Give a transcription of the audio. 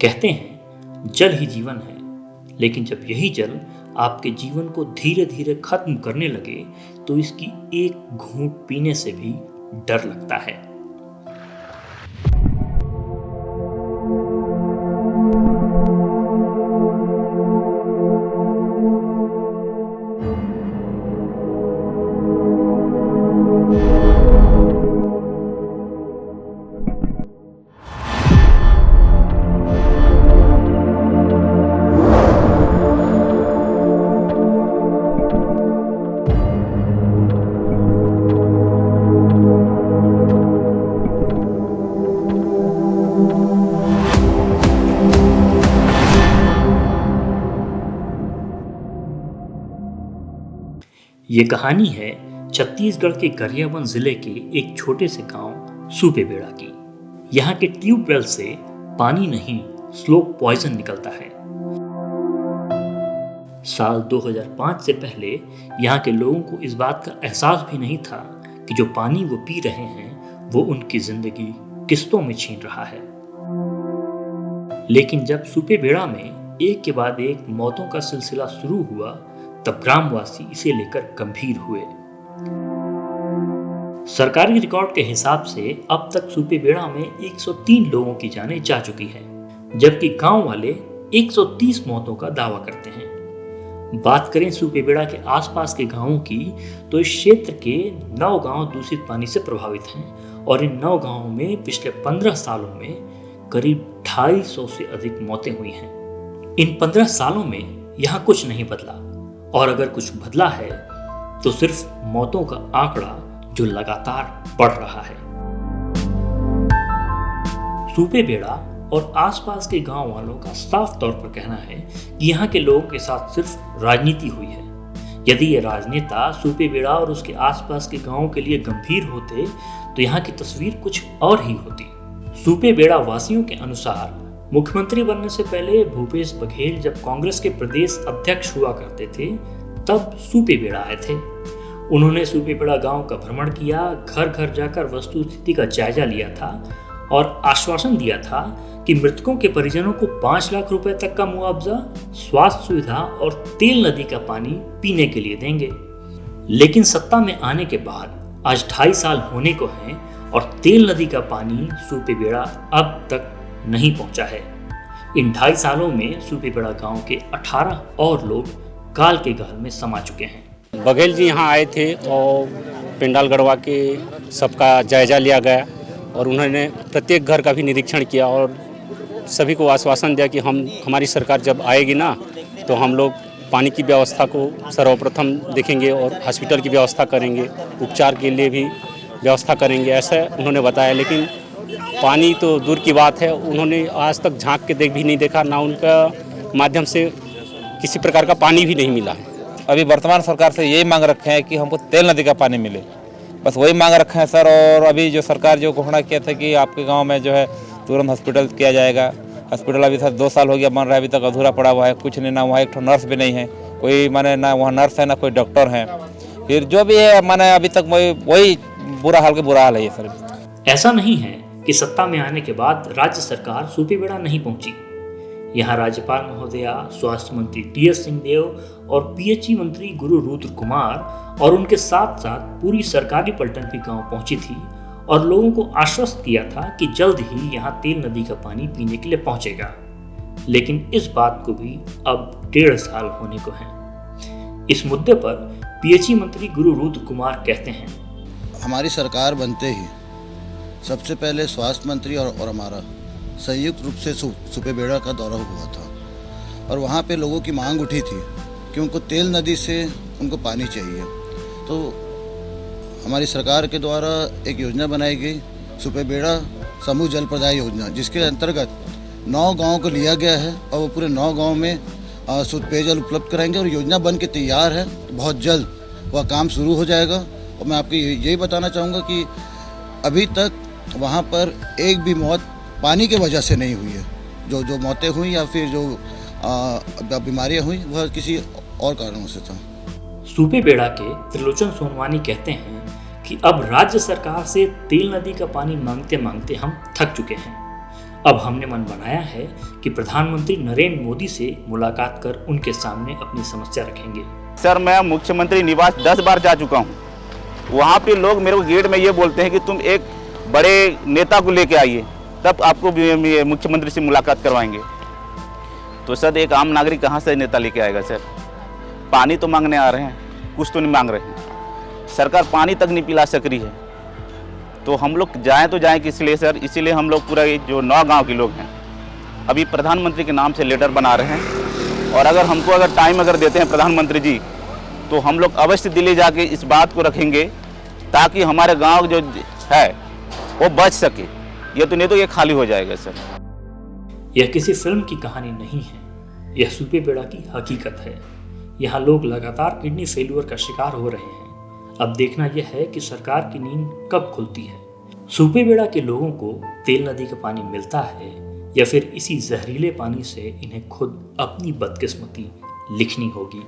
कहते हैं जल ही जीवन है, लेकिन जब यही जल आपके जीवन को धीरे धीरे खत्म करने लगे तो इसकी एक घूंट पीने से भी डर लगता है। ये कहानी है छत्तीसगढ़ के गरियाबंद जिले के एक छोटे से गांव सुपेबेड़ा की। यहाँ के ट्यूबवेल से पानी नहीं, स्लोक पॉइजन निकलता है। साल 2005 से पहले यहाँ के लोगों को इस बात का एहसास भी नहीं था कि जो पानी वो पी रहे हैं वो उनकी जिंदगी किस्तों में छीन रहा है। लेकिन जब सुपेबेड़ा में एक के बाद एक मौतों का सिलसिला शुरू हुआ तब ग्रामवासी इसे लेकर गंभीर हुए। सरकारी रिकॉर्ड के हिसाब से अब तक सुपेबेड़ा में 103 लोगों की जानें जा चुकी हैं, जबकि गांव वाले 130 मौतों का दावा करते हैं। बात करें सुपेबेड़ा के आसपास के गांवों की तो इस क्षेत्र के 9 गांव दूषित पानी से प्रभावित हैं और इन 9 गांवों में पिछले 15 सालों में करीब 250 से अधिक मौतें हुई हैं। इन 15 सालों में यहाँ कुछ नहीं बदला, और अगर कुछ बदला है तो सिर्फ मौतों का आंकड़ा जो लगातार बढ़ रहा है। सुपेबेड़ा और आसपास के गांव वालों का साफ तौर पर कहना है कि यहाँ के लोगों के साथ सिर्फ राजनीति हुई है। यदि ये राजनेता सुपेबेड़ा और उसके आसपास के गांवों के लिए गंभीर होते तो यहाँ की तस्वीर कुछ और ही होती। सुपेबेड़ा वासियों के अनुसार मुख्यमंत्री बनने से पहले भूपेश बघेल जब कांग्रेस के प्रदेश अध्यक्ष हुआ करते थे तब सुपेबेड़ा आए थे। उन्होंने सुपेबेड़ा गांव का भ्रमण किया, घर घर जाकर वस्तुस्थिति का जायजा लिया था और आश्वासन दिया था कि मृतकों के परिजनों को 5 लाख रुपए तक का मुआवजा, स्वास्थ्य सुविधा और तेल नदी का पानी पीने के लिए देंगे। लेकिन सत्ता में आने के बाद आज 2.5 साल होने को हैं और तेल नदी का पानी सुपेबेड़ा अब तक नहीं पहुंचा है। इन 2.5 सालों में सुपेबेड़ा गांव के 18 और लोग काल के गाल में समा चुके हैं। बघेल जी यहाँ आए थे और पंडाल गड़वा के सबका जायजा लिया गया और उन्होंने प्रत्येक घर का भी निरीक्षण किया और सभी को आश्वासन दिया कि हमारी सरकार जब आएगी ना तो हम लोग पानी की व्यवस्था को सर्वप्रथम देखेंगे और हॉस्पिटल की व्यवस्था करेंगे, उपचार के लिए भी व्यवस्था करेंगे, ऐसा उन्होंने बताया। लेकिन पानी तो दूर की बात है, उन्होंने आज तक झांक के देख भी नहीं देखा, ना उनका माध्यम से किसी प्रकार का पानी भी नहीं मिला है। अभी वर्तमान सरकार से यही मांग रखे हैं कि हमको तेल नदी का पानी मिले, बस वही मांग रखे हैं सर। और अभी जो सरकार जो घोषणा किया था कि आपके गांव में जो है तुरंत हॉस्पिटल किया जाएगा, हॉस्पिटल अभी सर 2 साल हो गया बन रहा है, अभी तक अधूरा पड़ा हुआ है, कुछ नहीं, ना वहाँ एक नर्स भी नहीं है, कोई माने ना वहाँ नर्स है ना कोई डॉक्टर है। फिर जो भी है माने अभी तक वही बुरा हाल है ये सर। ऐसा नहीं है कि सत्ता में आने के बाद राज्य सरकार सुपेबेड़ा नहीं पहुंची। यहाँ राज्यपाल महोदया, स्वास्थ्य मंत्री टी.एस. सिंहदेव और पीएचई मंत्री गुरु रुद्र कुमार और उनके साथ साथ पूरी सरकारी पलटन भी गांव पहुंची थी और लोगों को आश्वस्त किया था कि जल्द ही यहाँ तेल नदी का पानी पीने के लिए पहुंचेगा। लेकिन इस बात को भी अब 1.5 साल होने को है। इस मुद्दे पर पीएचई मंत्री गुरु रुद्र कुमार कहते हैं, हमारी सरकार बनते ही सबसे पहले स्वास्थ्य मंत्री और हमारा संयुक्त रूप से सुपेबेड़ा का दौरा हुआ था और वहाँ पे लोगों की मांग उठी थी कि उनको तेल नदी से उनको पानी चाहिए। तो हमारी सरकार के द्वारा एक योजना बनाई गई, सुपेबेड़ा समूह जल प्रदाय योजना, जिसके अंतर्गत 9 गाँव को लिया गया है और वो पूरे 9 गाँव में शुद्ध पेयजल उपलब्ध कराएंगे और योजना बन के तैयार है। तो बहुत जल्द वह काम शुरू हो जाएगा। और मैं आपको यही बताना चाहूँगा कि अभी तक वहाँ पर एक भी मौत पानी की वजह से नहीं हुई है। जो मौतें हुई या फिर जो बीमारियाँ हुई वह किसी और कारणों से था। सुपेबेड़ा के त्रिलोचन सोनवानी कहते हैं कि अब राज्य सरकार से तेल नदी का पानी मांगते मांगते हम थक चुके हैं। अब हमने मन बनाया है कि प्रधानमंत्री नरेंद्र मोदी से मुलाकात कर उनके सामने अपनी समस्या रखेंगे। सर, मैं मुख्यमंत्री निवास 10 बार जा चुका हूँ। वहाँ पे लोग मेरे को गेट में ये बोलते हैं कि तुम एक बड़े नेता को लेके आइए, तब आपको मुख्यमंत्री से मुलाकात करवाएंगे। तो सर, एक आम नागरिक कहाँ से नेता लेके आएगा सर? पानी तो मांगने आ रहे हैं, कुछ तो नहीं मांग रहे हैं। सरकार पानी तक नहीं पिला सक रही है। तो हम लोग जाएँ तो जाएँ किस लिए सर? इसीलिए हम लोग पूरा जो 9 गाँव के लोग हैं अभी प्रधानमंत्री के नाम से लेटर बना रहे हैं। और अगर हमको टाइम अगर देते हैं प्रधानमंत्री जी, तो हम लोग अवश्य दिल्ली जाके इस बात को रखेंगे ताकि हमारे गांव जो है वो बच सके। ये तो नहीं तो ये खाली हो जाएगा सर। यह किसी फिल्म की कहानी नहीं है, यह सुपेबेड़ा की हकीकत है। यहाँ लोग लगातार किडनी फेल्यूर का शिकार हो रहे हैं। अब देखना यह है कि सरकार की नींद कब खुलती है। सुपेबेड़ा के लोगों को तेल नदी का पानी मिलता है या फिर इसी जहरीले पानी से इन्हें खुद अपनी बदकिस्मती लिखनी होगी।